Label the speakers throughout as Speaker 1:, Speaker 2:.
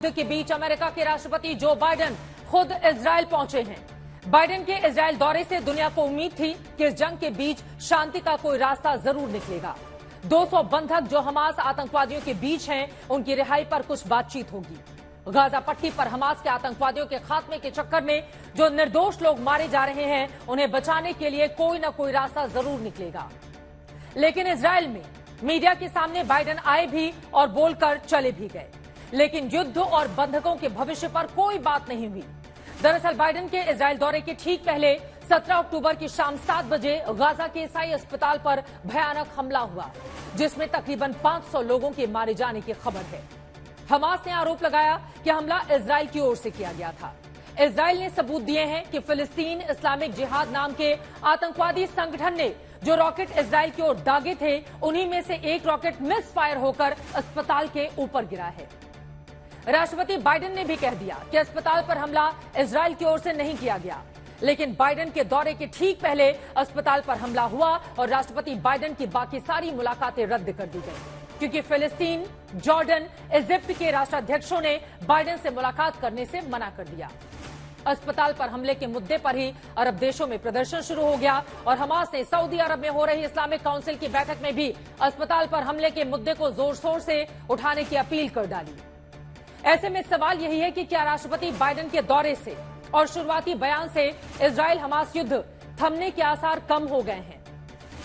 Speaker 1: के बीच अमेरिका के राष्ट्रपति जो बाइडेन खुद इजरायल पहुंचे हैं। बाइडेन के इजरायल दौरे से दुनिया को उम्मीद थी कि इस जंग के बीच शांति का कोई रास्ता जरूर निकलेगा। 200 बंधक जो हमास आतंकवादियों के बीच हैं, उनकी रिहाई पर कुछ बातचीत होगी। गाजा पट्टी पर हमास के आतंकवादियों के खात्मे के चक्कर में जो निर्दोष लोग मारे जा रहे हैं, उन्हें बचाने के लिए कोई न कोई रास्ता जरूर निकलेगा। लेकिन इजरायल में मीडिया के सामने बाइडेन आए भी और बोलकर चले भी गए, लेकिन युद्ध और बंधकों के भविष्य पर कोई बात नहीं हुई। दरअसल बाइडेन के इजरायल दौरे के ठीक पहले 17 अक्टूबर की शाम 7 बजे गाजा के ईसाई अस्पताल पर भयानक हमला हुआ, जिसमें तकरीबन 500 लोगों के मारे जाने की खबर है। हमास ने आरोप लगाया कि हमला इजरायल की ओर से किया गया था। इजरायल ने सबूत दिए हैं कि फिलिस्तीन इस्लामिक जिहाद नाम के आतंकवादी संगठन ने जो रॉकेट इजरायल की ओर दागे थे, उन्हीं में से एक रॉकेट मिस फायर होकर अस्पताल के ऊपर गिरा है। राष्ट्रपति बाइडेन ने भी कह दिया कि अस्पताल पर हमला इजरायल की ओर से नहीं किया गया, लेकिन बाइडेन के दौरे के ठीक पहले अस्पताल पर हमला हुआ और राष्ट्रपति बाइडेन की बाकी सारी मुलाकातें रद्द कर दी गई, क्योंकि फिलिस्तीन, जॉर्डन, इजिप्ट के राष्ट्राध्यक्षों ने बाइडेन से मुलाकात करने से मना कर दिया। अस्पताल पर हमले के मुद्दे पर ही अरब देशों में प्रदर्शन शुरू हो गया और हमास ने सऊदी अरब में हो रही इस्लामिक काउंसिल की बैठक में भी अस्पताल पर हमले के मुद्दे को जोर शोर से उठाने की अपील कर डाली। ऐसे में सवाल यही है कि क्या राष्ट्रपति बाइडेन के दौरे से और शुरुआती बयान से इजरायल हमास युद्ध थमने के आसार कम हो गए हैं?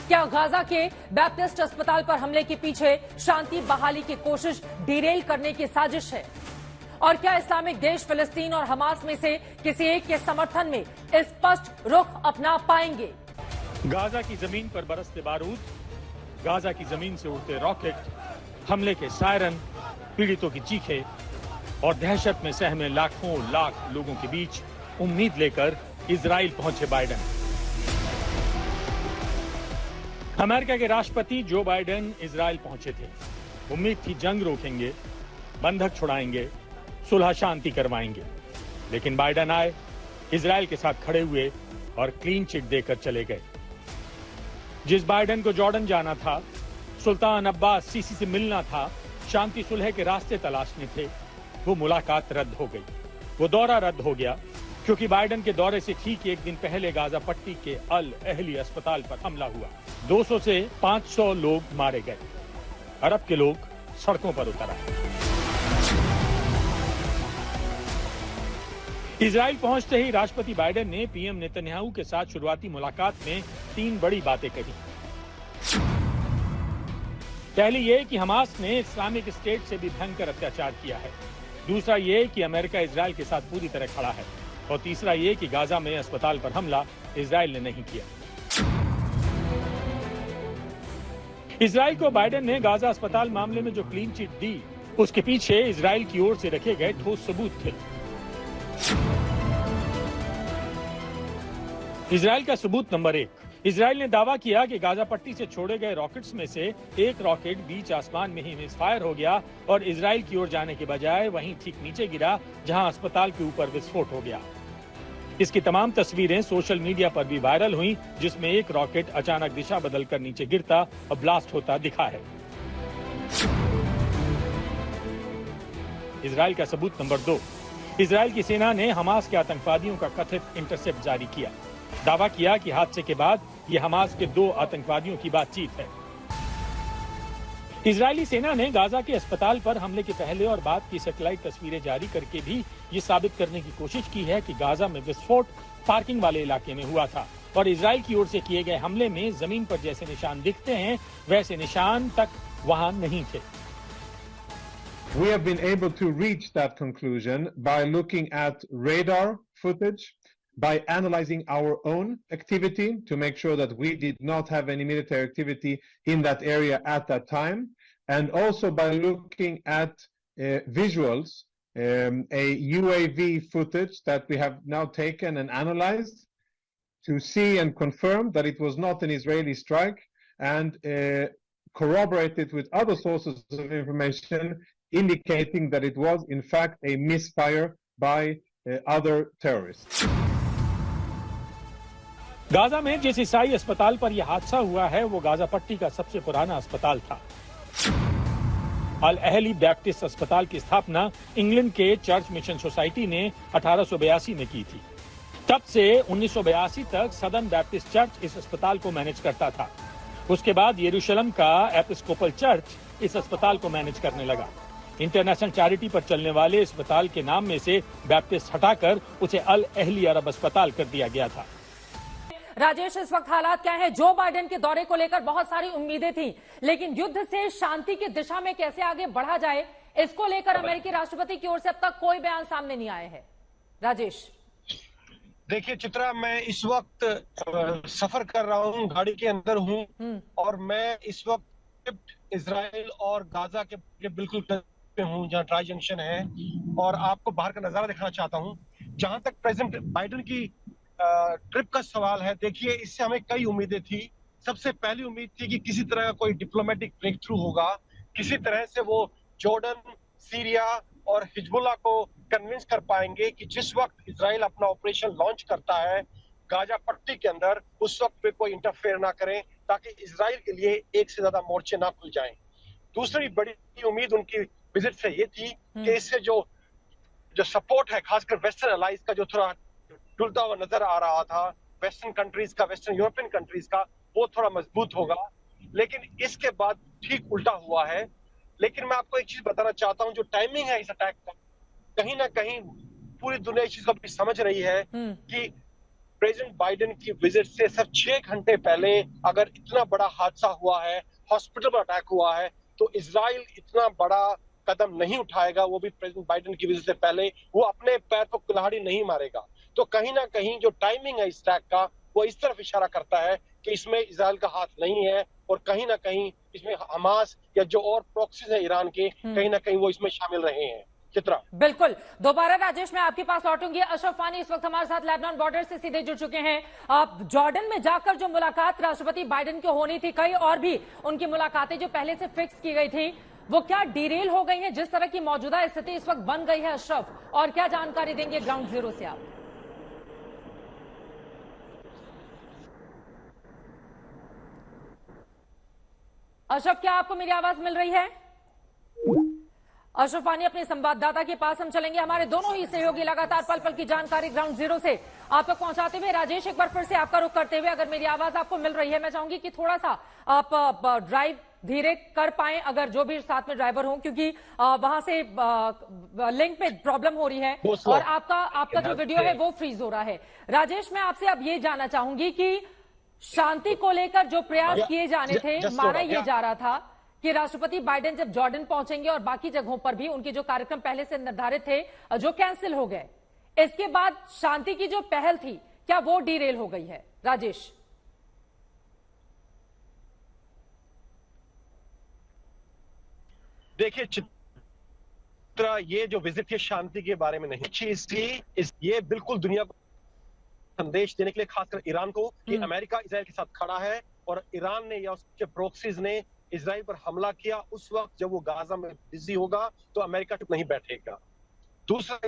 Speaker 1: क्या गाजा के बैप्टिस्ट अस्पताल पर हमले के पीछे शांति बहाली की कोशिश डिरेल करने की साजिश है? और क्या इस्लामिक देश फिलिस्तीन और हमास में से किसी एक के समर्थन में स्पष्ट रुख अपना पाएंगे?
Speaker 2: गाजा की जमीन पर बरसते बारूद, गाजा की जमीन से उड़ते रॉकेट, हमले के सायरन, पीड़ितों की चीखें और दहशत में सहमे लाखों लाख लोगों के बीच उम्मीद लेकर इजराइल पहुंचे बाइडेन। अमेरिका के राष्ट्रपति जो बाइडेन इजराइल पहुंचे थे। उम्मीद थी जंग रोकेंगे, बंधक छुड़ाएंगे, सुलह शांति करवाएंगे, लेकिन बाइडेन आए, इजराइल के साथ खड़े हुए और क्लीन चिट देकर चले गए। जिस बाइडेन को जॉर्डन जाना था, सुल्तान अब्बास सीसी से मिलना था, शांति सुलह के रास्ते तलाशने थे, वो मुलाकात रद्द हो गई। वो दौरा रद्द हो गया क्योंकि बाइडेन के दौरे से ठीक एक दिन पहले गाजा पट्टी के अल अहली अस्पताल पर हमला हुआ। 200 से 500 लोग मारे गए। अरब के लोग सड़कों पर उतर आए। इजराइल पहुंचते ही राष्ट्रपति बाइडेन ने पीएम नेतन्याहू के साथ शुरुआती मुलाकात में 3 बड़ी बातें कही। पहली ये कि हमास ने इस्लामिक स्टेट से भी भयंकर अत्याचार किया है। दूसरा ये कि अमेरिका इजराइल के साथ पूरी तरह खड़ा है। और तीसरा ये कि गाजा में अस्पताल पर हमला इजराइल ने नहीं किया। इजराइल को बाइडेन ने गाजा अस्पताल मामले में जो क्लीन चिट दी, उसके पीछे इजराइल की ओर से रखे गए ठोस सबूत थे। इजराइल का सबूत नंबर 1, इजराइल ने दावा किया कि गाजा पट्टी से छोड़े गए रॉकेट्स में से एक रॉकेट बीच आसमान में ही मिसफायर हो गया और इजराइल की ओर जाने के बजाय वहीं ठीक नीचे गिरा, जहां अस्पताल के ऊपर विस्फोट हो गया। इसकी तमाम तस्वीरें सोशल मीडिया पर भी वायरल हुई, जिसमें एक रॉकेट अचानक दिशा बदलकर नीचे गिरता और ब्लास्ट होता दिखा है। इजराइल का सबूत नंबर 2, इजराइल की सेना ने हमास के आतंकवादियों का कथित इंटरसेप्ट जारी किया। दावा किया कि हादसे के बाद ये हमास के 2 आतंकवादियों की बातचीत है। इजरायली सेना ने गाजा के अस्पताल पर हमले के पहले और बाद की सैटेलाइट तस्वीरें जारी करके भी ये साबित करने की कोशिश की है कि गाजा में विस्फोट पार्किंग वाले इलाके में हुआ था और इजराइल की ओर से किए गए हमले में जमीन पर जैसे निशान दिखते हैं, वैसे निशान तक वहां नहीं थे।
Speaker 3: We have been able to reach that conclusion by looking at radar footage, by analyzing our own activity to make sure that we did not have any military activity in that area at that time, and also by looking at visuals, a UAV footage that we have now taken and analyzed to see and confirm that it was not an Israeli strike, and corroborated with other sources of information indicating that it was in fact a misfire by other terrorists.
Speaker 2: Gaza में जिस ईसाई अस्पताल पर यह हादसा हुआ है, वो गाजा पट्टी का सबसे पुराना अस्पताल था। अल अहली बैप्टिस्ट अस्पताल की स्थापना इंग्लैंड के चर्च मिशन सोसाइटी ने 1882 में की थी। तब से 1982 तक सदर्न बैप्टिस्ट चर्च इस अस्पताल को मैनेज करता था। उसके बाद यरूशलेम का एपिस्कोपल चर्च इस अस्पताल को मैनेज करने लगा। इंटरनेशनल चैरिटी पर चलने वाले अस्पताल के नाम में से बैप्टिस्ट हटाकर उसे अल अहली अरब अस्पताल कर दिया गया था।
Speaker 1: राजेश, इस वक्त हालात क्या है? जो बाइडेन के दौरे को लेकर बहुत सारी उम्मीदें थी, लेकिन युद्ध से शांति की दिशा में कैसे आगे बढ़ा जाए, इसको लेकर अमेरिकी राष्ट्रपति की ओर से अब तक कोई बयान सामने नहीं आया है। राजेश,
Speaker 4: देखिए चित्रा, मैं इस वक्त सफर कर रहा हूँ, गाड़ी के अंदर हूँ और मैं इस वक्त इजराइल और गाजा के बिल्कुल पे हूँ, जहाँ ट्राई जंक्शन है, और आपको बाहर का नजारा दिखाना चाहता हूँ। जहां तक प्रेसिडेंट बाइडेन की ट्रिप का सवाल है, देखिए इससे हमें कई उम्मीदें थी। सबसे पहली उम्मीद थी कि किसी तरह का कोई डिप्लोमेटिक ब्रेक थ्रू होगा, किसी तरह से वो जॉर्डन, सीरिया और हिजबुल्लाह को कन्विंस कर पाएंगे कि जिस वक्त इजराइल अपना ऑपरेशन लॉन्च करता है गाजा पट्टी के अंदर, उस वक्त पे कोई इंटरफेयर ना करें, ताकि इजराइल के लिए एक से ज्यादा मोर्चे ना खुल जाएं। दूसरी बड़ी उम्मीद उनकी विजिट से ये थी कि इससे जो सपोर्ट है, खासकर वेस्टर्न अलाइज का, जो थोड़ा डुलता हुआ नजर आ रहा था, वेस्टर्न कंट्रीज का, वेस्टर्न यूरोपियन कंट्रीज का, वो थोड़ा मजबूत होगा। लेकिन इसके बाद ठीक उल्टा हुआ है। लेकिन मैं आपको एक चीज बताना चाहता हूँ, जो टाइमिंग है इस अटैक का, कहीं ना कहीं पूरी दुनिया इस चीज को समझ रही है कि प्रेसिडेंट बाइडेन की विजिट से सिर्फ 6 घंटे पहले अगर इतना बड़ा हादसा हुआ है, हॉस्पिटल पर अटैक हुआ है, तो इजराइल इतना बड़ा कदम नहीं उठाएगा, वो भी प्रेसिडेंट बाइडेन की विजिट से पहले। वो अपने पैर पर कुल्हाड़ी नहीं मारेगा। तो कहीं ना कहीं जो टाइमिंग है इस अटैक का, वो इस तरफ इशारा करता है कि इसमें इजराइल का हाथ नहीं है, और कहीं ना कहीं इसमें हमास या जो और प्रॉक्सीज है ईरान के, कहीं ना कहीं वो इसमें शामिल रहे हैं। चित्रा,
Speaker 1: बिल्कुल। दोबारा राजेश, मैं आपके पास लौटूंगी। अशरफ वानी इस वक्त हमारे साथ लेबनान बॉर्डर से सीधे जुड़ चुके हैं। आप जॉर्डन में जाकर जो मुलाकात राष्ट्रपति बाइडेन की होनी थी, कई और भी उनकी मुलाकातें जो पहले से फिक्स की गई थी, वो क्या डिरेल हो गई हैं? जिस तरह की मौजूदा स्थिति इस वक्त बन गई है अशरफ, और क्या जानकारी देंगे ग्राउंड जीरो से आप? अशरफ, क्या आपको मेरी आवाज मिल रही है? अशरफ वानी, अपने संवाददाता के पास हम चलेंगे। हमारे दोनों ही सहयोगी लगातार पल पल की जानकारी ग्राउंड जीरो से आप तक पहुंचाते हुए। राजेश, एक बार फिर से आपका रुख करते हुए, अगर मेरी आवाज आपको मिल रही है, मैं चाहूंगी कि थोड़ा सा आप ड्राइव धीरे कर पाएं, अगर जो भी साथ में ड्राइवर हो, क्योंकि वहां से लिंक में प्रॉब्लम हो रही है और आपका जो वीडियो है वो फ्रीज हो रहा है। राजेश, मैं आपसे अब ये जानना चाहूंगी कि शांति को लेकर जो प्रयास किए जाने थे, माना यह जा रहा था कि राष्ट्रपति बाइडेन जब जॉर्डन पहुंचेंगे और बाकी जगहों पर भी उनके जो कार्यक्रम पहले से निर्धारित थे, जो कैंसिल हो गए, इसके बाद शांति की जो पहल थी, क्या वो डीरेल हो गई है? राजेश,
Speaker 4: देखिए चित्रा, ये जो विजिट थी शांति के बारे में नहीं, चीज थी ये बिल्कुल दुनिया को संदेश देने के लिए, खासकर ईरान को, कि अमेरिका इजराइल के साथ खड़ा है, और ईरान ने या उसके प्रॉक्सीज ने इजराइल पर हमला किया उस वक्त जब वो गाजा में बिजी होगा, तो अमेरिका चुप नहीं बैठेगा। दूसरा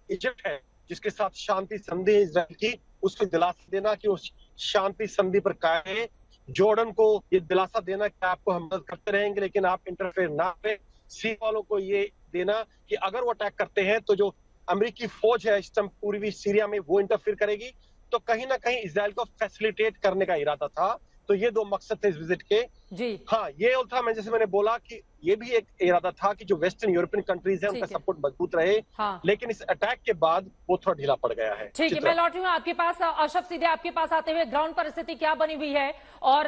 Speaker 4: इजिप्ट है, जिसके साथ शांति संधि है इजराइल की, उसको दिलासा देना कि उस शांति संधि पर कायम है। जॉर्डन को ये दिलासा देना कि आपको हम मदद करते रहेंगे, लेकिन आप इंटरफेयर ना करें। सीरिया वालों को ये देना कि अगर वो अटैक करते हैं तो जो अमेरिकी फौज है इस टाइम पूर्वी सीरिया में, वो इंटरफेयर करेगी। तो कहीं ना कहीं इजराइल को फैसिलिटेट करने का इरादा था। तो ये 2 मकसद थे इस विजिट के जी। हाँ, ये था, मैंने बोला कि ये भी एक इरादा था कि जो वेस्टर्न यूरोपियन कंट्रीज है उनका सपोर्ट मजबूत रहे। हाँ। लेकिन इस अटैक के बाद वो थोड़ा ढीला पड़ गया है।
Speaker 1: ठीक है, मैं लौट रही हूँ आपके पास। अशरफ, सीधे आपके पास आते हुए, ग्राउंड परिस्थिति क्या बनी हुई है और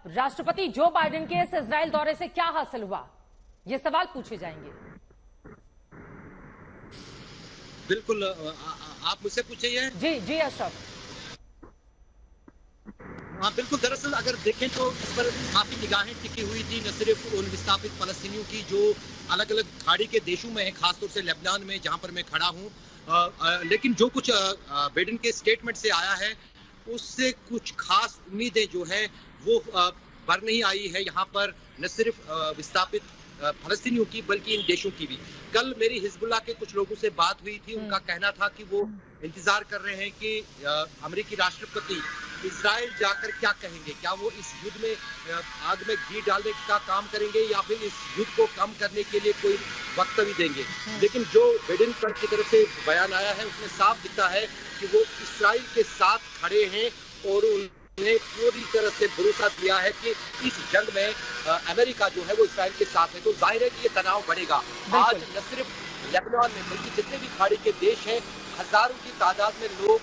Speaker 1: राष्ट्रपति जो बाइडेन के इस इजराइल दौरे से क्या हासिल हुआ, ये सवाल पूछे जाएंगे।
Speaker 5: बिल्कुल, आप मुझसे पूछिए।
Speaker 1: जी जी अशरफ।
Speaker 5: हाँ बिल्कुल, दरअसल अगर देखें तो इस पर काफी निगाहें टिकी हुई थी, न सिर्फ उन विस्थापित फलस्तीनियों की जो अलग अलग खाड़ी के देशों में है, खासतौर से लेबनान में जहां पर मैं खड़ा हूं, लेकिन जो कुछ बाइडेन के स्टेटमेंट से आया है उससे कुछ खास उम्मीदें जो है वो भर नहीं आई है यहाँ पर, न सिर्फ विस्थापित फलस्तीनियों की बल्कि इन देशों की भी। कल मेरी हिजबुल्लाह के कुछ लोगों से बात हुई थी, उनका कहना था कि वो इंतजार कर रहे हैं कि अमेरिकी राष्ट्रपति इजराइल जाकर क्या कहेंगे? क्या वो इस युद्ध में आग में घी डालने का काम करेंगे या फिर इस युद्ध को कम करने के लिए कोई वक्तव्य देंगे? लेकिन जो बाइडेन की तरफ से बयान आया है उसमें साफ दिखता है कि वो इजराइल के साथ खड़े हैं और उन्हें पूरी तरह से भरोसा दिया है कि इस जंग में अमेरिका जो है वो इजराइल के साथ है। तो जाहिर है कि ये तनाव बढ़ेगा। आज न सिर्फ लेबनान में बल्कि जितने भी खाड़ी के देश हैं, हजारों की तादाद में लोग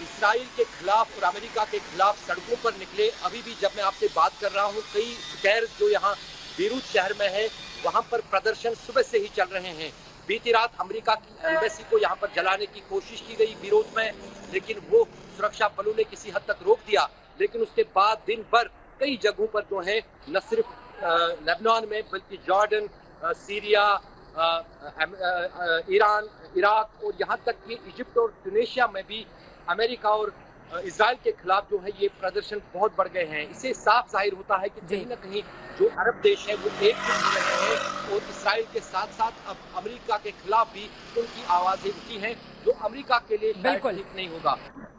Speaker 5: इजराइल के खिलाफ और अमेरिका के खिलाफ सड़कों पर निकले। अभी भी जब मैं आपसे बात कर रहा हूँ, कई शहर जो यहाँ बेरूत शहर में है वहां पर प्रदर्शन सुबह से ही चल रहे हैं। बीती रात अमेरिका की एम्बेसी को यहाँ पर जलाने की कोशिश की गई बेरूत में, लेकिन वो सुरक्षा बलों ने किसी हद तक रोक दिया। लेकिन उसके बाद दिन भर कई जगहों पर जो है न सिर्फ लेबनान में बल्कि जॉर्डन, सीरिया, ईरान, इराक और यहाँ तक कि इजिप्ट और ट्यूनीशिया में भी अमेरिका और इजराइल के खिलाफ जो है ये प्रदर्शन बहुत बढ़ गए हैं। इससे साफ जाहिर होता है कि कहीं न कहीं जो अरब देश है वो एकजुट हो रहे हैं और इजराइल के साथ साथ अब अमेरिका के खिलाफ भी उनकी आवाजें उठी हैं, जो अमेरिका के लिए शायद ठीक नहीं होगा।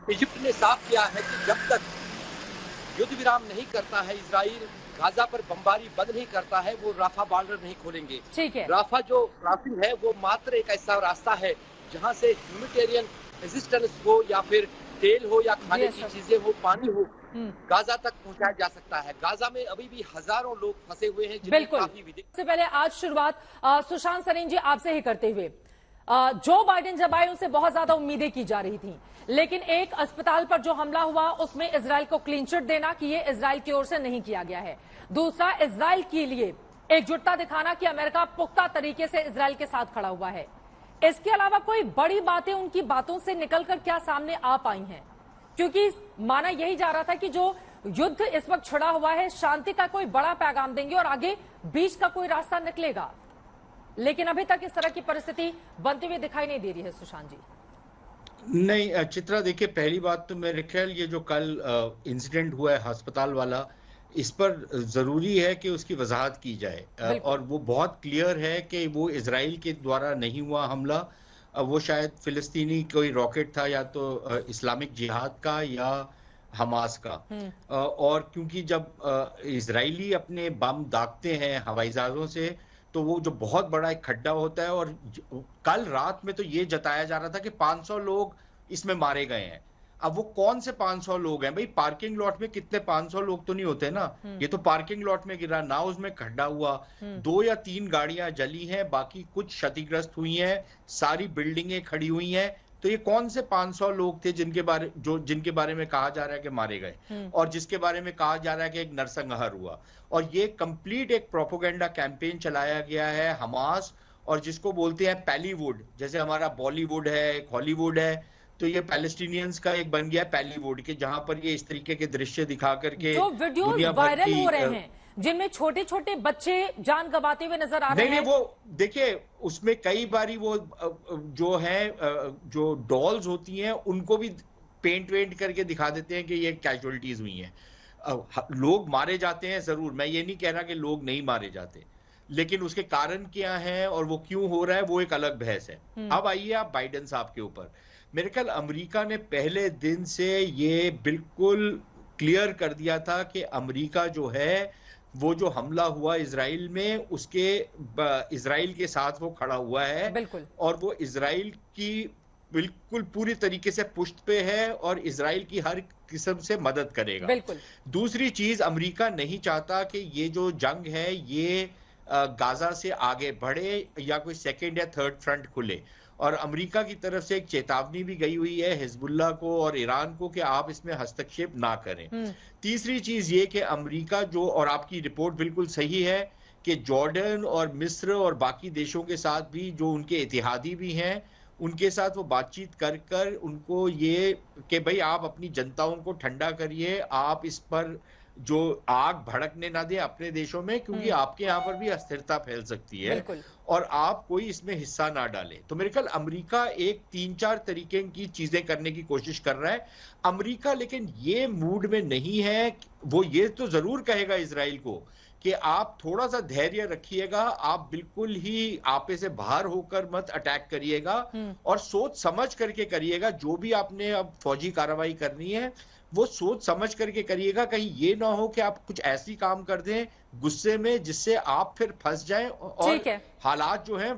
Speaker 5: इजिप्ट ने साफ किया है कि जब तक युद्ध विराम नहीं करता है इजराइल, गाजा पर बमबारी बंद नहीं करता है, वो राफा बॉर्डर नहीं खोलेंगे।
Speaker 1: ठीक है।
Speaker 5: राफा जो क्रॉसिंग है वो मात्र एक ऐसा रास्ता है जहां से ह्यूमैनिटेरियन असिस्टेंस हो या फिर तेल हो या खाने की चीजें हो, पानी हो, गाजा तक पहुंचाया जा सकता है। गाजा में अभी भी हजारों लोग फंसे हुए हैं।
Speaker 1: बिल्कुल। सबसे पहले आज शुरुआत सुशांत सरीन जी आपसे ही करते हुए, जो बाइडेन जब आए उनसे बहुत ज्यादा उम्मीदें की जा रही थी, लेकिन एक अस्पताल पर जो हमला हुआ उसमें इजराइल को क्लीन चिट देना कि ये इजराइल की ओर से नहीं किया गया है। दूसरा, इजराइल के लिए एकजुटता दिखाना कि अमेरिका पुख्ता तरीके से इजराइल के साथ खड़ा हुआ है। इसके अलावा कोई बड़ी बातें उनकी बातों से निकलकर क्या सामने आ पाई हैं? क्योंकि माना यही जा रहा था कि जो युद्ध इस वक्त छिड़ा हुआ है शांति का कोई बड़ा पैगाम देंगे और आगे बीच का कोई रास्ता निकलेगा, लेकिन अभी तक इस तरह की परिस्थिति बनती हुई दिखाई नहीं दे रही है। सुशांत जी।
Speaker 6: नहीं चित्रा, देखिए पहली बात तो मेरे ख्याल ये जो कल इंसिडेंट हुआ है अस्पताल वाला, इस पर जरूरी है कि उसकी वजाहत की जाए और वो बहुत क्लियर है कि वो इजराइल के द्वारा नहीं हुआ हमला, वो शायद फिलिस्तीनी कोई रॉकेट था या तो इस्लामिक जिहाद का या हमास का। और क्योंकि जब इजरायली अपने बम दागते हैं हवाई जहाजों से तो वो जो बहुत बड़ा एक खड्डा होता है, और कल रात में तो ये जताया जा रहा था कि 500 लोग इसमें मारे गए हैं। अब वो कौन से 500 लोग हैं भाई? पार्किंग लॉट में कितने 500 लोग तो नहीं होते ना, ये तो पार्किंग लॉट में गिरा ना, उसमें खड्डा हुआ, 2 या 3 गाड़ियां जली हैं, बाकी कुछ क्षतिग्रस्त हुई हैं, सारी बिल्डिंगें खड़ी हुई हैं। तो ये कौन से 500 लोग थे जिनके बारे में कहा जा रहा है कि मारे गए और जिसके बारे में कहा जा रहा है कि एक नरसंहार हुआ? और ये कंप्लीट एक प्रोपेगेंडा कैंपेन चलाया गया है हमास, और जिसको बोलते हैं पैलीवुड, जैसे हमारा बॉलीवुड है, एक हॉलीवुड है, तो ये पैलेस्टीनियंस का एक बन गया पैलीवुड के, जहां पर ये इस तरीके के दृश्य दिखा करके
Speaker 1: जो वीडियोस वायरल हो रहे हैं जिनमें छोटे छोटे बच्चे जान गंवाते हुए नजर आ रहे हैं।
Speaker 6: नहीं, वो देखिए उसमें कई बारी वो जो है जो डॉल्स होती हैं उनको भी पेंट वेंट करके दिखा देते हैं कि ये कैजुअलिटीज हुई हैं। लोग मारे जाते हैं जरूर, मैं ये नहीं कह रहा कि लोग नहीं मारे जाते, लेकिन उसके कारण क्या है और वो क्यों हो रहा है वो एक अलग बहस है। अब आइए आप बाइडेन साहब के ऊपर। मेरे ख्याल अमेरिका ने पहले दिन से ये बिल्कुल क्लियर कर दिया था कि अमेरिका जो है वो जो हमला हुआ इजराइल में उसके इजराइल के साथ वो खड़ा हुआ है
Speaker 1: बिल्कुल, और
Speaker 6: वो इजराइल की बिल्कुल पूरी तरीके से पुष्ट पे है और इजराइल की हर किस्म से मदद करेगा।
Speaker 1: बिल्कुल।
Speaker 6: दूसरी चीज, अमेरिका नहीं चाहता कि ये जो जंग है ये गाजा से आगे बढ़े या कोई सेकेंड या थर्ड फ्रंट खुले, और अमेरिका की तरफ से एक चेतावनी भी गई हुई है हिजबुल्लाह को और ईरान को कि आप इसमें हस्तक्षेप ना करें। तीसरी चीज ये कि अमेरिका जो, और आपकी रिपोर्ट बिल्कुल सही है कि जॉर्डन और मिस्र और बाकी देशों के साथ भी जो उनके इतिहादी भी हैं उनके साथ वो बातचीत कर कर उनको ये कि भाई आप अपनी जनताओं को ठंडा करिए, आप इस पर जो आग भड़कने ना दे अपने देशों में, क्योंकि आपके यहाँ पर भी अस्थिरता फैल सकती है और आप कोई इसमें हिस्सा ना डालें। तो मेरे ख्याल अमेरिका एक 3-4 तरीके की चीजें करने की कोशिश कर रहा है। अमेरिका लेकिन ये मूड में नहीं है, वो ये तो जरूर कहेगा इजराइल को कि आप थोड़ा सा धैर्य रखिएगा, आप बिल्कुल ही आपे से बाहर होकर मत अटैक करिएगा और सोच समझ करके करिएगा, जो भी आपने अब फौजी कार्रवाई करनी है वो सोच समझ करके करिएगा, कहीं ये ना हो कि आप कुछ ऐसी काम कर दें गुस्से में जिससे आप फिर फंस जाएं और हालात जो हैं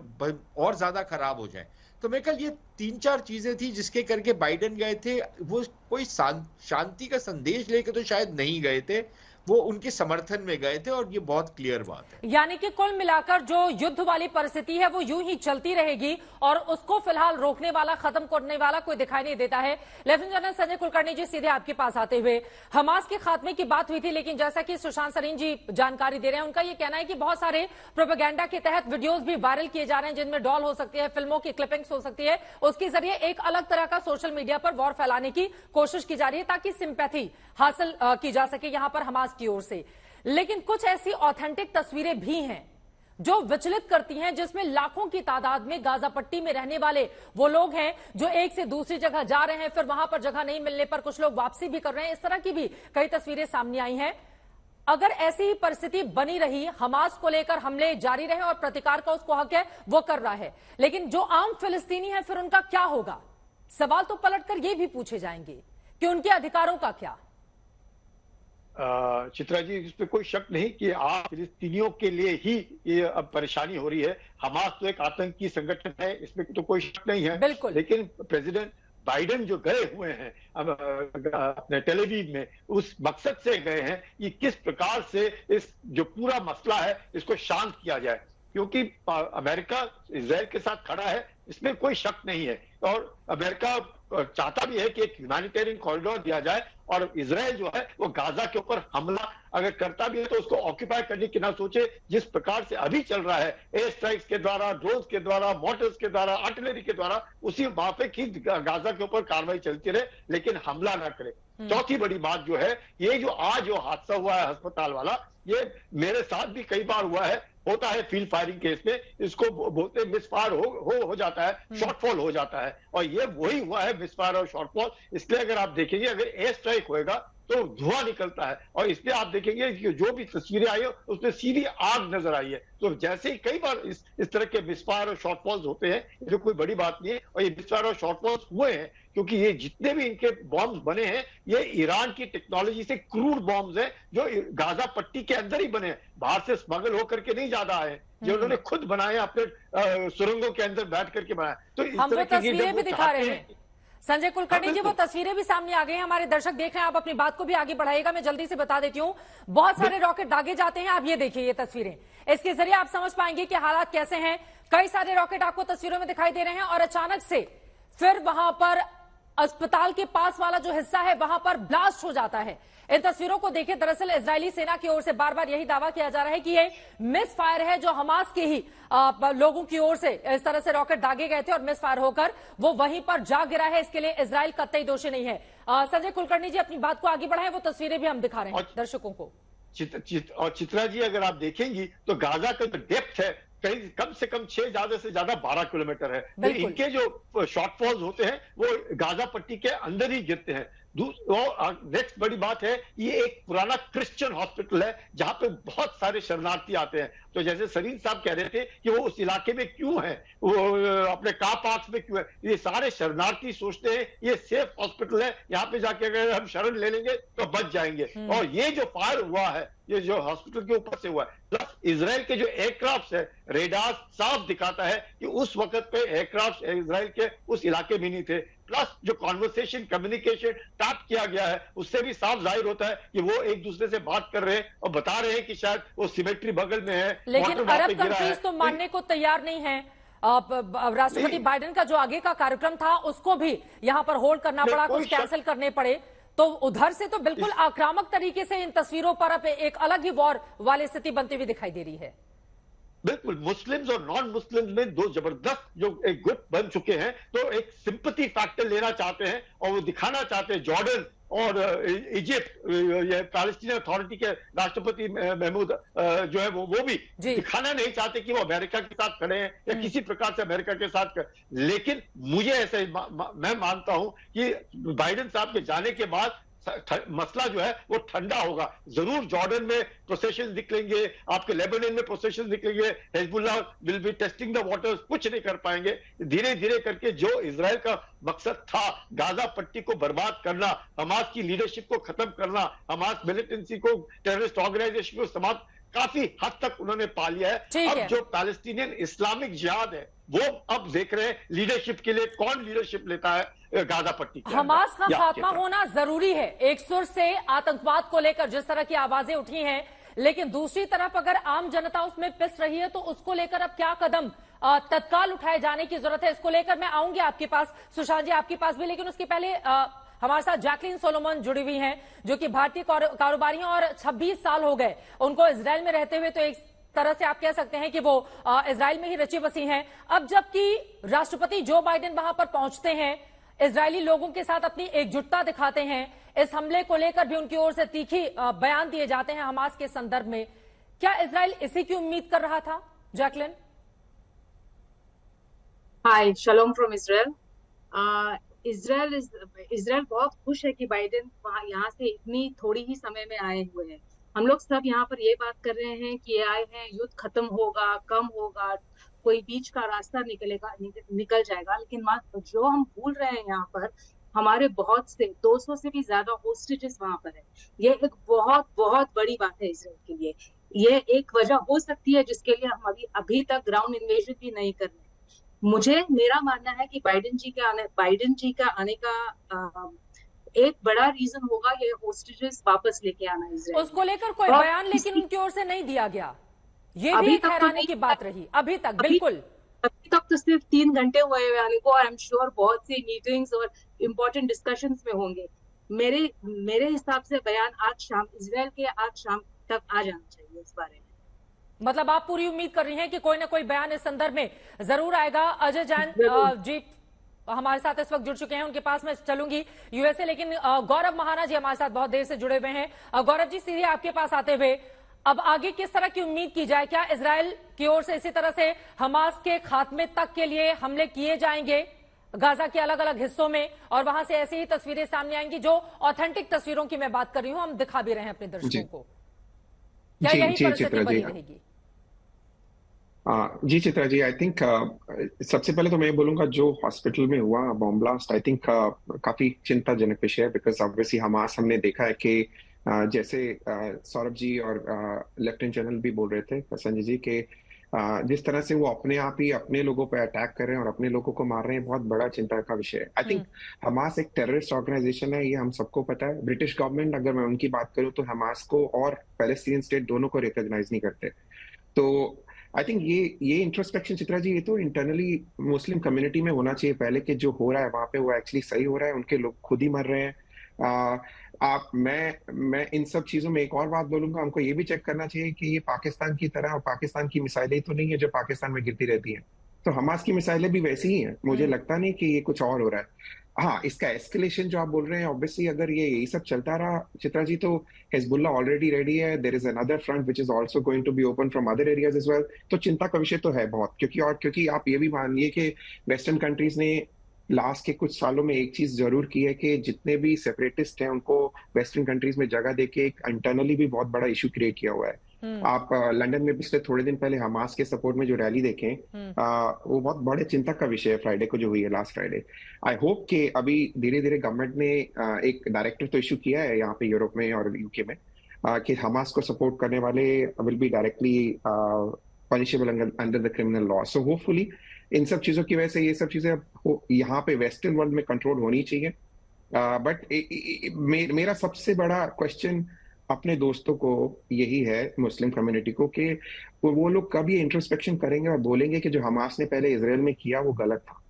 Speaker 6: और ज्यादा खराब हो जाएं। तो मैं कल ये 3-4 चीजें थी जिसके करके बाइडेन गए थे। वो कोई शांति का संदेश लेके तो शायद नहीं गए थे, वो उनके समर्थन में गए थे, और ये बहुत क्लियर बात है।
Speaker 1: यानी कि कुल मिलाकर जो युद्ध वाली परिस्थिति है वो यूं ही चलती रहेगी और उसको फिलहाल रोकने वाला, खत्म करने वाला कोई दिखाई नहीं देता है। लेफ्टिनेंट जनरल संजय कुलकर्णी जी, सीधे आपके पास आते हुए, हमास के खात्मे की बात हुई थी, लेकिन जैसा कि सुशांत सरीन जी जानकारी दे रहे हैं, उनका यह कहना है कि बहुत सारे प्रोपेगेंडा के तहत वीडियोज भी वायरल किए जा रहे हैं जिनमें डॉल हो सकती है, फिल्मों की क्लिपिंग्स हो सकती है, उसके जरिए एक अलग तरह का सोशल मीडिया पर वॉर फैलाने की कोशिश की जा रही है ताकि सिंपैथी हासिल की जा सके यहां पर हमास की ओर से। लेकिन कुछ ऐसी ऑथेंटिक तस्वीरें भी हैं जो विचलित करती हैं, जिसमें लाखों की तादाद में गाजा पट्टी में रहने वाले वो लोग हैं जो एक से दूसरी जगह जा रहे हैं, फिर वहां पर जगह नहीं मिलने पर कुछ लोग वापसी भी कर रहे हैं। इस तरह की भी कई तस्वीरें सामने आई हैं। अगर ऐसी ही परिस्थिति बनी रही, हमास को लेकर हमले जारी रहे और प्रतिकार का उसको हक है, वो कर रहा है, लेकिन जो आम फिलिस्तीनी है फिर उनका क्या होगा? सवाल तो पलटकर ये भी पूछे जाएंगे कि उनके अधिकारों का क्या?
Speaker 7: चित्रा जी, इस पे कोई शक नहीं कि आज फिलिस्तीनियों के लिए ही ये अब परेशानी हो रही है। हमास तो एक आतंकी संगठन है, इसमें तो कोई शक नहीं है।
Speaker 1: बिल्कुल।
Speaker 7: लेकिन प्रेसिडेंट बाइडेन जो गए हुए हैं अब अपने टेल अवीव में, उस मकसद से गए हैं कि किस प्रकार से इस जो पूरा मसला है इसको शांत किया जाए, क्योंकि अमेरिका इजराइल के साथ खड़ा है, इसमें कोई शक नहीं है। और अमेरिका चाहता भी है कि एक ह्यूमैनिटेरियन कॉरिडोर दिया जाए, और इजराइल जो है वो गाजा के ऊपर हमला अगर करता भी है तो उसको ऑक्यूपाई करने की ना सोचे। जिस प्रकार से अभी चल रहा है एयर स्ट्राइक्स के द्वारा, ड्रोन्स के द्वारा, मोटर्स के द्वारा, आर्टिलरी के द्वारा, उसी माफिक ही गाजा के ऊपर कार्रवाई चलती रहे, लेकिन हमला ना करे। चौथी बड़ी बात जो है, ये जो आज जो हादसा हुआ है अस्पताल वाला, ये मेरे साथ भी कई बार हुआ है, होता है फील्ड फायरिंग केस में, इसको बोलते मिसफायर हो जाता है, शॉर्टफॉल हो जाता है, और ये वही हुआ है, मिसफायर और शॉर्टफॉल। इसलिए अगर आप देखेंगे, अगर एयर स्ट्राइक होएगा तो धुआं निकलता है, और इसलिए आप देखेंगे कि जो भी तस्वीरें आई है उसमें सीधी आग नजर आई है। तो जैसे ही कई बार इस तरह के मिसफायर और शॉर्टफॉल्स होते हैं, जो कोई बड़ी बात नहीं है, और ये मिसफायर और शॉर्टफॉल्स हुए हैं क्योंकि ये जितने भी इनके बॉम्ब्स बने हैं, ये ईरान की टेक्नोलॉजी से क्रूड बॉम्ब्स हैं जो गाजा पट्टी के अंदर ही बने हैं, बाहर से स्मगल होकर के नहीं ज्यादा आए, जो उन्होंने खुद बनाए, अपने सुरंगों के अंदर बैठ करके बनाए। तो इस तरह की
Speaker 1: तस्वीरें भी दिखा रहे हैं संजय कुलकर्णी जी, वो तस्वीरें भी सामने आ गई हैं, हमारे दर्शक देख रहे हैं। आप अपनी बात को भी आगे बढ़ाइएगा, मैं जल्दी से बता देती हूँ। बहुत सारे रॉकेट दागे जाते हैं, आप ये देखिए ये तस्वीरें, इसके जरिए आप समझ पाएंगे कि हालात कैसे हैं। कई सारे रॉकेट आपको तस्वीरों में दिखाई दे रहे हैं, और अचानक से फिर वहां पर अस्पताल के पास वाला जो हिस्सा है वहां पर ब्लास्ट हो जाता है। इन तस्वीरों को देखिए, दरअसल इजरायली सेना की ओर से बार बार यही दावा किया जा रहा है कि ये मिस फायर है, जो हमास के ही लोगों की ओर से इस तरह से रॉकेट दागे गए थे और मिस फायर होकर वो वहीं पर जा गिरा है। इसके लिए इजराइल कतई दोषी नहीं है। संजय कुलकर्णी जी, अपनी बात को आगे बढ़ाएं, वो तस्वीरें भी हम दिखा रहे हैं दर्शकों को।
Speaker 7: और चित्रा जी, अगर आप देखेंगी तो गाजा का जो डेप्थ है कहीं कम से कम 6, ज्यादा से ज्यादा 12 किलोमीटर है। तो इनके जो शॉर्टफॉल्स होते हैं वो गाजा पट्टी के अंदर ही गिरते हैं। नेक्स्ट बड़ी बात है, ये एक पुराना क्रिश्चियन हॉस्पिटल है जहां पे बहुत सारे शरणार्थी आते हैं। तो जैसे सरीन साहब कह रहे थे कि वो उस इलाके में क्यों है, वो अपने कार पार्क में क्यों है, ये सारे शरणार्थी सोचते हैं ये सेफ हॉस्पिटल है, यहाँ पे जाके अगर हम शरण ले लेंगे तो बच जाएंगे। और ये जो फायर हुआ है, ये जो हॉस्पिटल के ऊपर से हुआ है, प्लस इजराइल के जो एयरक्राफ्ट है, रेडार साफ दिखाता है कि उस वक्त पे एयरक्राफ्ट इजराइल के उस इलाके में नहीं थे। प्लस जो कॉन्वर्सेशन, कम्युनिकेशन टैप किया गया है, उससे भी साफ जाहिर होता है कि वो एक दूसरे से बात कर रहे हैं और बता रहे हैं कि शायद वो सिमेट्री बगल में है।
Speaker 1: लेकिन अरब कंट्रीज तो मानने को तैयार नहीं है। राष्ट्रपति बाइडेन का जो आगे का कार्यक्रम था उसको भी यहां पर होल्ड करना पड़ा, कुछ कैंसिल करने पड़े। तो उधर से तो बिल्कुल आक्रामक तरीके से इन तस्वीरों पर अब एक अलग ही वॉर वाली स्थिति बनती हुई दिखाई दे रही है।
Speaker 7: बिल्कुल, मुस्लिम्स और नॉन मुस्लिम्स में दो जबरदस्त जो एक गुट बन चुके हैं, तो एक सिंपैथी फैक्टर लेना चाहते हैं और वो दिखाना चाहते हैं। जॉर्डन और इजिप्ट, ये पैलेस्टीन अथॉरिटी के राष्ट्रपति महमूद जो है वो भी दिखाना नहीं चाहते कि वो अमेरिका के साथ खड़े हैं या किसी प्रकार से अमेरिका के साथ लेकिन मुझे ऐसे मैं मानता हूं कि बाइडेन साहब के जाने के बाद मसला जो है वो ठंडा होगा। जरूर जॉर्डन में प्रोसेशन निकलेंगे, आपके लेबनान में प्रोसेशन निकलेंगे, Hezbollah will be testing the waters, कुछ नहीं कर पाएंगे। धीरे धीरे करके जो इजराइल का मकसद था गाजा पट्टी को बर्बाद करना, हमास की लीडरशिप को खत्म करना, हमास मिलिटेंसी को, टेररिस्ट ऑर्गेनाइजेशन को समाप्त, काफी हद तक उन्होंने पा लिया है। अब जो पैलेस्टीनियन इस्लामिक जिहाद है वो अब देख रहे हैं लीडरशिप के लिए कौन लीडरशिप लेता है गाजा पट्टी के।
Speaker 1: हमास का खात्मा होना जरूरी है। एक सुर से आतंकवाद को लेकर जिस तरह की आवाजें उठी हैं, लेकिन दूसरी तरफ अगर आम जनता उसमें पिस रही है तो उसको लेकर अब क्या कदम तत्काल उठाए जाने की जरूरत है, इसको लेकर मैं आऊंगी आपके पास, सुशांत जी आपके पास भी। लेकिन उसके पहले हमारे साथ जैकलीन सोलोमन जुड़ी हुई हैं, जो कि भारतीय कारोबारी हैं और 26 साल हो गए उनको इजराइल में रहते हुए। तो एक तरह से आप कह सकते हैं कि वो इजराइल में ही रची बसी हैं। अब जबकि राष्ट्रपति जो बाइडेन वहां पर पहुंचते हैं, इजरायली लोगों के साथ अपनी एकजुटता दिखाते हैं, इस हमले को लेकर भी उनकी ओर से तीखी बयान दिए जाते हैं हमास के संदर्भ में। क्या इजराइल इसी की उम्मीद कर रहा था? Jacqueline.
Speaker 8: Hi, shalom from Israel. Israel बहुत खुश है कि बाइडेन यहाँ से इतनी थोड़ी ही समय में आए हुए हैं। हम लोग सब यहाँ पर ये बात कर रहे हैं कि आए हैं, युद्ध खत्म होगा, कम होगा, कोई बीच का रास्ता निकल जाएगा। लेकिन जो हम भूल रहे हैं यहाँ पर, हमारे बहुत से 200 से भी ज्यादा होस्टेजेस वहां पर है। ये एक बहुत बहुत बड़ी बात है इजराइल के लिए। ये एक वजह हो सकती है जिसके लिए हम अभी तक ग्राउंड इन्वेजन भी नहीं कर रहे। मेरा मानना है कि बाइडेन जी का आने का एक बड़ा रीजन होगा ये होस्टेजेस वापस लेके आना इजराइल।
Speaker 1: उसको लेकर कोई बयान लेकिन उनकी ओर से नहीं दिया गया, ये भी एक हैरानी की बात रही अभी तक। बिल्कुल,
Speaker 8: अभी तक तो सिर्फ 3 घंटे हुए आने को, और आई एम श्योर बहुत सी मीटिंग्स और इम्पोर्टेंट डिस्कशंस में होंगे। मेरे हिसाब से बयान इजराइल के आज शाम तक आ जाना चाहिए इस बारे में।
Speaker 1: मतलब आप पूरी उम्मीद कर रही हैं कि कोई ना कोई बयान इस संदर्भ में जरूर आएगा। अजय जैन जी हमारे साथ इस वक्त जुड़ चुके हैं, उनके पास मैं चलूंगी यूएसए, लेकिन गौरव महाना जी हमारे साथ बहुत देर से जुड़े हुए हैं। गौरव जी, सीधे आपके पास आते हुए, अब आगे किस तरह की उम्मीद की जाए? क्या इजराइल की ओर से इसी तरह से हमास के खात्मे तक के लिए हमले किए जाएंगे गाजा के अलग अलग हिस्सों में, और वहां से ऐसी ही तस्वीरें सामने आएंगी जो ऑथेंटिक तस्वीरों की मैं बात कर रही हूं, हम दिखा भी रहे हैं अपने दर्शकों को? क्या यही परिस्थिति बनी रहेगी?
Speaker 9: जी चित्रा जी, आई थिंक सबसे पहले तो मैं बोलूंगा जो हॉस्पिटल में हुआ बॉम्ब ब्लास्ट, आई थिंक काफी चिंताजनक विषय है। बिकॉज ऑब्वियसली हमास, हमने देखा है कि जैसे सौरभ जी और लेफ्टिनेंट जनरल भी बोल रहे थे, संजय जी, के जिस तरह से वो अपने आप ही अपने लोगों पर अटैक कर रहे हैं और अपने लोगों को मार रहे हैं, बहुत बड़ा चिंता का विषय है। आई थिंक हमास एक टेररिस्ट ऑर्गेनाइजेशन है, ये हम सबको पता है। ब्रिटिश गवर्नमेंट, अगर मैं उनकी बात करूं तो हमास को और पैलेस्टीनियन स्टेट दोनों को रिकॉग्नाइज नहीं करते। तो आई थिंक ये इंट्रोस्पेक्शन चित्रा जी, ये तो इंटरनली मुस्लिम कम्युनिटी में होना चाहिए पहले, कि जो हो रहा है वहां पे वो एक्चुअली सही हो रहा है, उनके लोग खुद ही मर रहे हैं। मैं इन सब चीजों में एक और बात बोलूंगा, हमको ये भी चेक करना चाहिए कि ये पाकिस्तान की तरह और पाकिस्तान की मिसाइलें तो नहीं है जो पाकिस्तान में गिरती रहती हैं। तो हमास की मिसाइलें भी वैसी ही हैं। मुझे लगता नहीं कि ये कुछ और हो रहा है। हाँ, इसका एस्केलेशन जो आप बोल रहे हैं, ऑब्वियसली अगर ये यही सब चलता रहा चित्रा जी, तो हिजबुल्ला ऑलरेडी रेडी है। There is another front which is also going to be open from other areas as well. तो चिंता का विषय तो है बहुत, क्योंकि आप ये भी मानिए कि वेस्टर्न कंट्रीज ने लास्ट के कुछ सालों में एक चीज जरूर की है कि जितने भी सेपरेटिस्ट हैं उनको वेस्टर्न कंट्रीज में जगह देके एक इंटरनली भी बहुत बड़ा इशू क्रिएट किया हुआ है। आप लंदन में पिछले थोड़े दिन पहले हमास के सपोर्ट में जो रैली देखें, वो बहुत बड़े चिंता का विषय है, फ्राइडे को जो हुई है, लास्ट फ्राइडे। आई होप कि अभी धीरे धीरे गवर्नमेंट ने एक डायरेक्टिव तो इशू किया है यहाँ पे यूरोप में और यूके में, कि हमास को सपोर्ट करने वाले will be directly punishable under the criminal law. So hopefully इन सब चीजों की वजह से ये सब चीजें यहाँ पे वेस्टर्न वर्ल्ड में कंट्रोल होनी चाहिए। बट मेरा सबसे बड़ा क्वेश्चन अपने दोस्तों को यही है, मुस्लिम कम्युनिटी को, कि वो लोग कब ये इंट्रोस्पेक्शन करेंगे और बोलेंगे कि जो हमास ने पहले इजराइल में किया वो गलत था।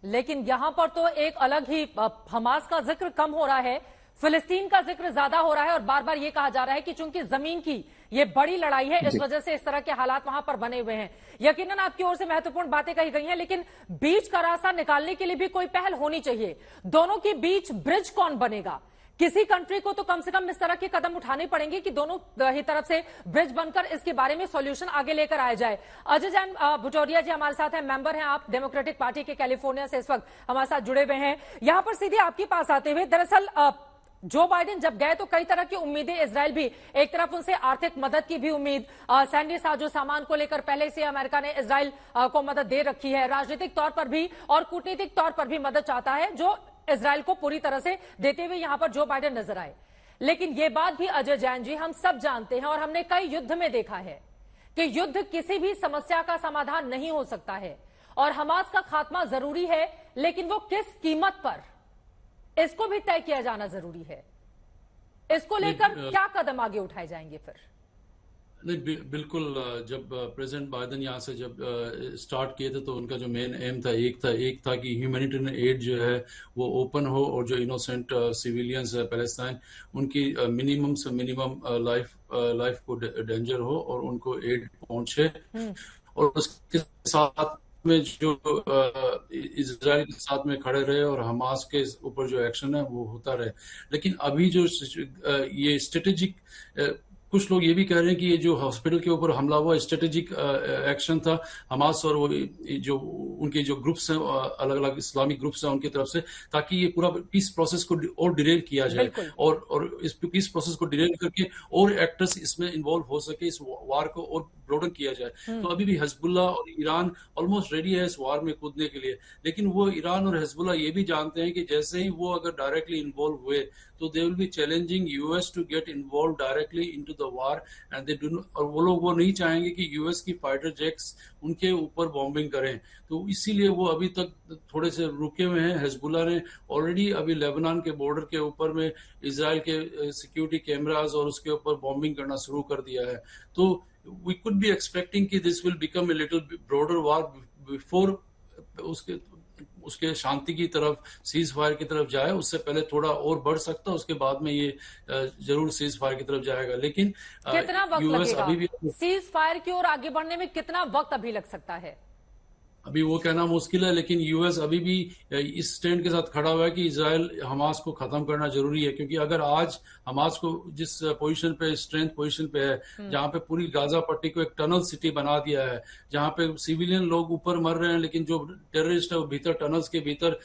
Speaker 1: लेकिन यहां पर तो एक अलग ही हमास का जिक्र कम हो रहा है, फिलिस्तीन का जिक्र ज्यादा हो रहा है, और बार बार ये कहा जा रहा है कि चूंकि जमीन की ये बड़ी लड़ाई है, इस वजह से इस तरह के हालात वहां पर बने हुए हैं। यकीनन आपकी ओर से महत्वपूर्ण बातें कही गई हैं, लेकिन बीच का रास्ता निकालने के लिए भी कोई पहल होनी चाहिए। दोनों के बीच ब्रिज कौन बनेगा? किसी कंट्री को तो कम से कम इस तरह के कदम उठाने पड़ेंगे कि दोनों ही तरफ से ब्रिज बनकर इसके बारे में सॉल्यूशन आगे लेकर आया जाए। अजय जैन भुटोरिया जी हमारे साथ हैं, मेंबर हैं आप डेमोक्रेटिक पार्टी के, कैलिफोर्निया से इस वक्त हमारे साथ जुड़े हुए हैं। यहां पर सीधे आपके पास आते हुए, दरअसल जो बाइडेन जब गए तो कई तरह की उम्मीदें इजराइल भी, एक तरफ उनसे आर्थिक मदद की भी उम्मीद, सैन्य साजो सामान को लेकर पहले से अमेरिका ने इजराइल को मदद दे रखी है, राजनीतिक तौर पर भी और कूटनीतिक तौर पर भी मदद चाहता है जो इजराइल को पूरी तरह से देते हुए यहां पर जो बाइडेन नजर आए। लेकिन यह बात भी अजय जैन जी हम सब जानते हैं और हमने कई युद्ध में देखा है कि युद्ध किसी भी समस्या का समाधान नहीं हो सकता है और हमास का खात्मा जरूरी है, लेकिन वो किस कीमत पर, इसको भी तय किया जाना जरूरी है। इसको लेकर क्या कदम आगे उठाए जाएंगे फिर?
Speaker 10: नहीं, बिल्कुल। जब प्रेसिडेंट बाइडेन यहाँ से जब स्टार्ट किए थे तो उनका जो मेन एम था एक था कि ह्यूमैनिटेरियन एड जो है वो ओपन हो और जो इनोसेंट सिविलियंस है पैलेस्टाइन उनकी मिनिमम से मिनिमम लाइफ को डेंजर हो और उनको एड पहुंचे, और उसके साथ में जो इजराइल के साथ में खड़े रहे और हमास के ऊपर जो एक्शन है वो होता रहे। लेकिन अभी जो ये स्ट्रेटेजिक, कुछ लोग ये भी कह रहे हैं कि ये जो हॉस्पिटल के ऊपर हमला हुआ स्ट्रेटेजिक एक्शन था हमास और वो जो उनके जो ग्रुप्स हैं, अलग अलग इस्लामिक ग्रुप्स हैं उनकी तरफ से, ताकि ये पूरा पीस प्रोसेस को और डिरेल किया जाए और इस पीस प्रोसेस को डिरेल करके और एक्टर्स इसमें इन्वॉल्व हो सके, इस वार को और ब्रोडन किया जाए। तो अभी भी हिजबुल्ला और ईरान ऑलमोस्ट रेडी है इस वार में कूदने के लिए, लेकिन वो ईरान और हिजबुल्ला ये भी जानते हैं कि जैसे ही वो अगर डायरेक्टली इन्वॉल्व हुए तो they will be challenging US to get involve directly into the war and they do, और वो लोग वो नहीं चाहेंगे कि यूएस की फाइटर जेट्स उनके ऊपर बॉम्बिंग करें। तो इसीलिए वो अभी तक थोड़े से रुके हुए हैं। हिजबुल्ला ने ऑलरेडी अभी लेबनान के बॉर्डर के ऊपर में इजराइल के सिक्योरिटी कैमरास और उसके ऊपर बॉम्बिंग करना शुरू कर दिया है। तो we could be expecting कि this will become a little broader war before उसके शांति की तरफ, सीज फायर की तरफ जाए। उससे पहले थोड़ा और बढ़ सकता है, उसके बाद में ये जरूर सीज फायर की तरफ जाएगा। लेकिन
Speaker 1: कितना वक्त लगेगा
Speaker 10: अभी भी
Speaker 1: सीज फायर की ओर आगे बढ़ने में? कितना वक्त अभी लग सकता है?
Speaker 10: अभी वो कहना मुश्किल है, लेकिन यूएस अभी भी इस स्टैंड के साथ खड़ा हुआ है कि इजराइल हमास को खत्म करना जरूरी है। क्योंकि अगर आज हमास को जिस पोजीशन पे, स्ट्रेंथ पोजीशन पे है, जहां पे पूरी गाजा पट्टी को एक टनल सिटी बना दिया है, जहां पे सिविलियन लोग ऊपर मर रहे हैं लेकिन जो टेररिस्ट है वो भीतर टनल्स के भीतर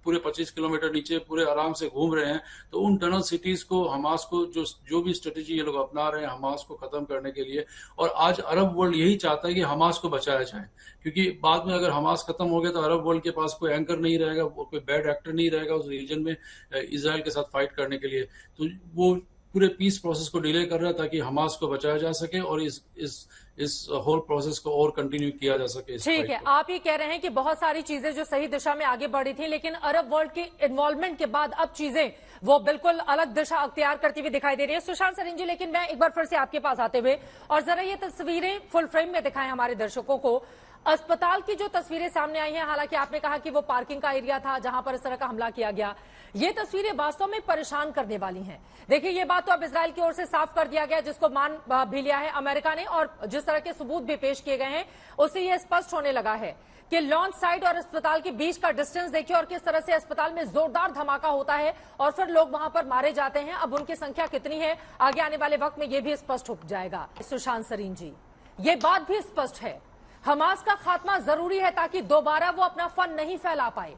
Speaker 10: पूरे 25 किलोमीटर नीचे पूरे आराम से घूम रहे हैं। तो उन टनल सिटीज को, हमास को, जो भी स्ट्रेटेजी ये लोग अपना रहे हैं हमास को खत्म करने के लिए, और आज अरब वर्ल्ड यही चाहता है कि हमास को बचाया जाए। क्योंकि बाद में अगर हमास खत्म हो गया तो अरब वर्ल्ड के पास कोई एंकर नहीं रहेगा, कोई बैड एक्टर नहीं रहेगा उस रीजन में इजराइल के साथ फाइट करने के लिए। तो वो पूरे पीस प्रोसेस को डिले कर रहा है ताकि हमास को बचाया जा सके और इस होल प्रोसेस को और कंटिन्यू किया जा सके।
Speaker 1: ठीक है, आप ये कह रहे हैं कि बहुत सारी चीजें जो सही दिशा में आगे बढ़ी थी, लेकिन अरब वर्ल्ड के इन्वॉल्वमेंट के बाद अब चीजें वो बिल्कुल अलग दिशा अख्तियार करती हुई दिखाई दे रही है। सुशांत सरीन जी, लेकिन मैं एक बार फिर से आपके पास आते हुए और जरा ये तस्वीरें फुल फ्रेम में दिखाएं हमारे दर्शकों को। अस्पताल की जो तस्वीरें सामने आई हैं, हालांकि आपने कहा कि वो पार्किंग का एरिया था जहां पर इस तरह का हमला किया गया, ये तस्वीरें वास्तव में परेशान करने वाली हैं। देखिए, ये बात तो अब इजराइल की ओर से साफ कर दिया गया, जिसको मान भी लिया है अमेरिका ने, और जिस तरह के सबूत भी पेश किए गए हैं उससे ये स्पष्ट होने लगा है कि लॉन्च साइट और अस्पताल के बीच का डिस्टेंस देखिए और किस तरह से अस्पताल में जोरदार धमाका होता है और फिर लोग वहां पर मारे जाते हैं। अब उनकी संख्या कितनी है आगे आने वाले वक्त में ये भी स्पष्ट हो जाएगा। सुशांत सरीन जी, ये बात भी स्पष्ट है, हमास का खात्मा जरूरी है ताकि दोबारा वो अपना फन नहीं फैला पाए,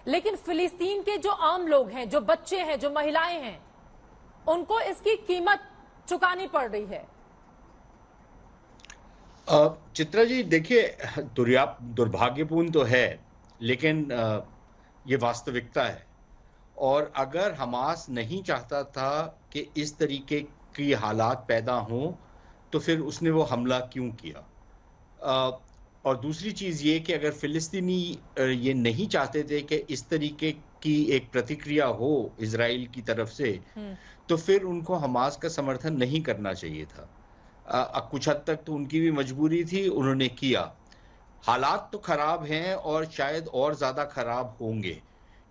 Speaker 1: लेकिन फिलिस्तीन के जो आम लोग हैं, जो बच्चे हैं, जो महिलाएं हैं, उनको इसकी कीमत चुकानी पड़ रही है।
Speaker 6: चित्रा जी, देखिए, दुर्भाग्यपूर्ण तो है, लेकिन ये वास्तविकता है। और अगर हमास नहीं चाहता था कि इस तरीके की हालात पैदा हों तो फिर उसने वो हमला क्यों किया? और दूसरी चीज़ ये कि अगर फिलिस्तीनी ये नहीं चाहते थे कि इस तरीके की एक प्रतिक्रिया हो इजराइल की तरफ से, तो फिर उनको हमास का समर्थन नहीं करना चाहिए था। कुछ हद तक तो उनकी भी मजबूरी थी, उन्होंने किया। हालात तो खराब हैं और शायद और ज़्यादा खराब होंगे,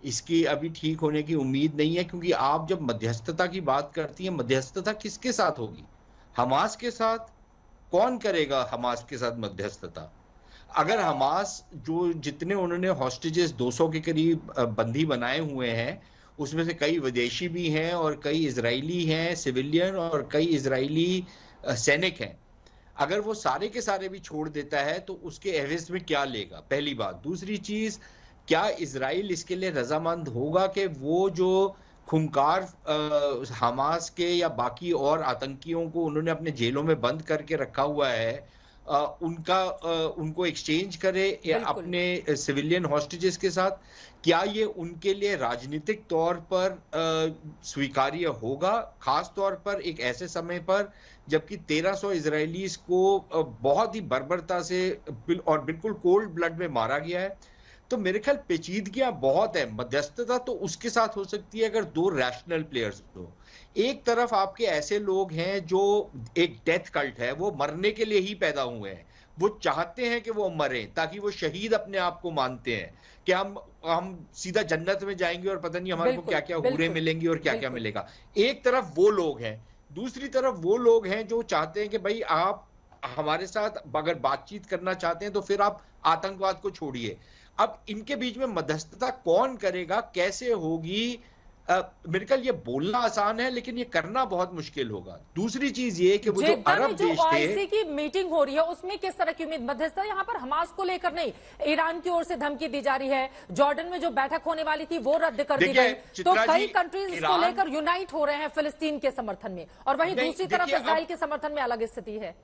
Speaker 6: इसकी अभी ठीक होने की उम्मीद नहीं है। क्योंकि आप जब मध्यस्थता की बात करती हैं, मध्यस्थता किसके साथ होगी? हमास के साथ? कौन करेगा हमास के साथ मध्यस्थता? अगर हमास जो जितने उन्होंने हॉस्टेजेस 200 के करीब बंदी बनाए हुए हैं, उसमें से कई विदेशी भी हैं और कई इजरायली हैं सिविलियन और कई इजरायली सैनिक हैं, अगर वो सारे के सारे भी छोड़ देता है तो उसके एवज में क्या लेगा? पहली बात। दूसरी चीज, क्या इजराइल इसके लिए रजामंद होगा कि वो जो खूंखार हमास के या बाकी और आतंकियों को उन्होंने अपने जेलों में बंद करके रखा हुआ है, उनको एक्सचेंज करे या अपने सिविलियन हॉस्टेजेस के साथ, क्या ये उनके लिए राजनीतिक तौर पर स्वीकार्य होगा, खास तौर पर एक ऐसे समय पर जबकि 1300 इजरायलीज को बहुत ही बर्बरता से और बिल्कुल कोल्ड ब्लड में मारा गया है। तो मेरे ख्याल पेचीदगियां बहुत है। मध्यस्थता तो उसके साथ हो सकती है अगर दो रैशनल प्लेयर्स हो। एक तरफ आपके ऐसे लोग हैं जो एक डेथ कल्ट है, वो मरने के लिए ही पैदा हुए हैं, वो चाहते हैं कि वो मरें ताकि वो शहीद अपने आप को मानते हैं कि हम सीधा जन्नत में जाएंगे और पता नहीं हमारे को क्या क्या हूरे मिलेंगी और क्या क्या मिलेगा। एक तरफ वो लोग हैं, दूसरी तरफ वो लोग हैं जो चाहते हैं कि भाई आप हमारे साथ अगर बातचीत करना चाहते हैं तो फिर आप आतंकवाद को छोड़िए। अब इनके बीच में मध्यस्थता कौन करेगा, कैसे होगी? मेरे ख्याल ये बोलना आसान है लेकिन ये करना बहुत मुश्किल होगा। दूसरी चीज ये कि वो जो अरब देश थे,
Speaker 1: OIC की मीटिंग हो रही है उसमें किस तरह की उम्मीद? मध्यस्थता यहाँ पर हमास को लेकर नहीं, ईरान की ओर से धमकी दी जा रही है। जॉर्डन में जो बैठक होने वाली थी वो रद्द कर दी गई, तो कई कंट्रीज इसको लेकर यूनाइट हो रहे हैं फिलिस्तीन के समर्थन में, और वहीं दूसरी तरफ इजराइल के समर्थन में अलग स्थिति है।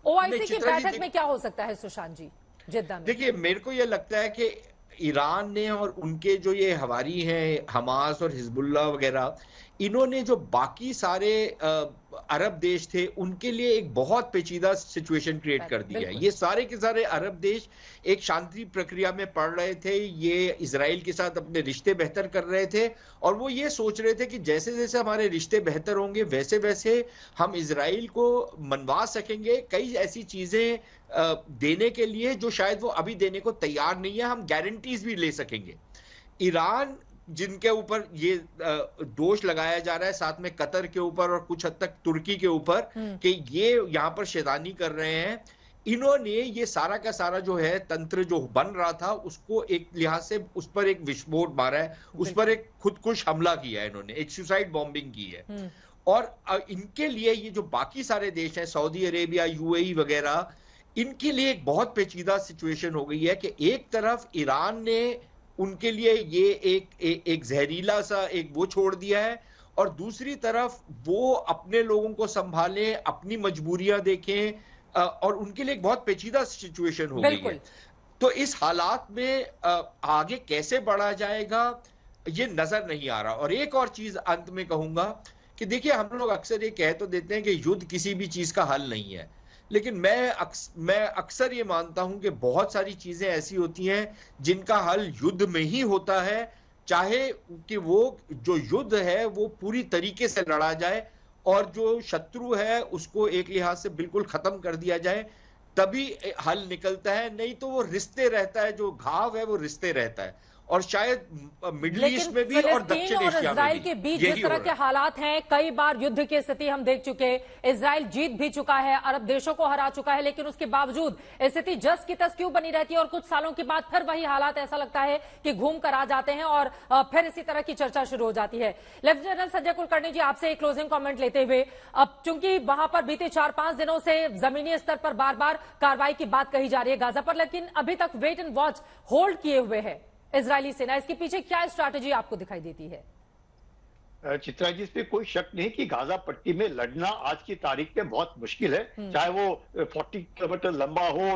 Speaker 1: OIC की बैठक में क्या हो सकता है सुशांत जी जिद्दा में?
Speaker 6: देखिए, मेरे को ये लगता है कि ईरान ने और उनके जो ये हवारी हैं हमास और हिजबुल्लाह वगैरह, इन्होंने जो बाकी सारे अरब देश थे उनके लिए एक बहुत पेचीदा सिचुएशन क्रिएट कर दिया है। ये सारे के सारे अरब देश एक शांति प्रक्रिया में पड़ रहे थे, ये इजराइल के साथ अपने रिश्ते बेहतर कर रहे थे और वो ये सोच रहे थे कि जैसे जैसे हमारे रिश्ते बेहतर होंगे वैसे वैसे हम इजराइल को मनवा सकेंगे कई ऐसी चीजें देने के लिए जो शायद वो अभी देने को तैयार नहीं है, हम गारंटीज भी ले सकेंगे। ईरान जिनके ऊपर ये दोष लगाया जा रहा है, साथ में कतर के ऊपर और कुछ हद तक तुर्की के ऊपर कि ये यहाँ पर शैतानी कर रहे हैं, इन्होंने ये सारा का सारा जो है तंत्र जो बन रहा था उसको एक लिहाज से उस पर एक विस्फोट मारा है, उस पर एक खुदकुश हमला किया है, इन्होंने एक सुसाइड बॉम्बिंग की है। और इनके लिए ये जो बाकी सारे देश हैं, सऊदी अरेबिया, UAE वगैरह, इनके लिए एक बहुत पेचीदा सिचुएशन हो गई है कि एक तरफ ईरान ने उनके लिए ये एक जहरीला सा एक वो छोड़ दिया है और दूसरी तरफ वो अपने लोगों को संभालें, अपनी मजबूरियां देखें और उनके लिए एक बहुत पेचीदा सिचुएशन हो गई है। तो इस हालात में आगे कैसे बढ़ा जाएगा ये नजर नहीं आ रहा। और एक और चीज अंत में कहूंगा कि देखिए, हम लोग अक्सर ये कह तो देते हैं कि युद्ध किसी भी चीज का हल नहीं है, लेकिन मैं अक्सर ये मानता हूं कि बहुत सारी चीजें ऐसी होती हैं जिनका हल युद्ध में ही होता है, चाहे कि वो जो युद्ध है वो पूरी तरीके से लड़ा जाए और जो शत्रु है उसको एक लिहाज से बिल्कुल खत्म कर दिया जाए, तभी हल निकलता है। नहीं तो वो रिश्ते रहता है, जो घाव है वो रिश्ते रहता है। और शायद मिडिल ईस्ट में भी और दक्षिण एशिया में भी
Speaker 1: के बीच जिस तरह के हालात हैं, कई बार युद्ध की स्थिति हम देख चुके हैं। इजराइल जीत भी चुका है, अरब देशों को हरा चुका है, लेकिन उसके बावजूद स्थिति जस की तस क्यों बनी रहती है और कुछ सालों के बाद फिर वही हालात ऐसा लगता है कि घूम कर आ जाते हैं और फिर इसी तरह की चर्चा शुरू हो जाती है। लेफ्टिनेंट जनरल संजय कुलकर्णी जी, आपसे एक क्लोजिंग कॉमेंट लेते हुए, अब चूंकि वहां पर बीते 4-5 दिनों से जमीनी स्तर पर बार बार कार्रवाई की बात कही जा रही है गाजा पर, लेकिन अभी तक वेट एंड वॉच होल्ड किए हुए है इजरायली सेना, इसके पीछे क्या स्ट्रैटेजी आपको दिखाई देती है?
Speaker 7: चित्रा जी, इस पे कोई शक नहीं कि गाजा पट्टी में लड़ना आज की तारीख में बहुत मुश्किल है, चाहे वो 40 किलोमीटर लंबा हो,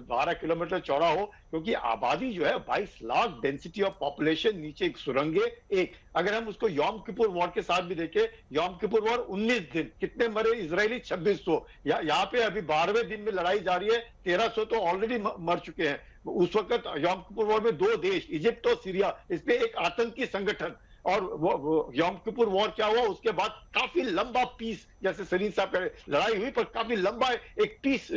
Speaker 7: 12 किलोमीटर चौड़ा हो, क्योंकि आबादी जो है 22 लाख डेंसिटी ऑफ पॉपुलेशन, नीचे एक सुरंगे। एक अगर हम उसको यौम किपुर वॉर के साथ भी देखें, यौम किपुर वॉर 19 दिन, कितने मरे इजरायली? 2600। यहाँ पे अभी 12वें दिन में लड़ाई जारी है, 1300 तो ऑलरेडी मर चुके हैं। उस वक्त यौम किपुर वॉर में 2 देश, इजिप्ट और सीरिया, इस पे एक आतंकी संगठन, और वो यौम किपुर वॉर क्या हुआ उसके बाद काफी लंबा पीस, जैसे सलीम साहब लड़ाई हुई पर काफी लंबा एक पीस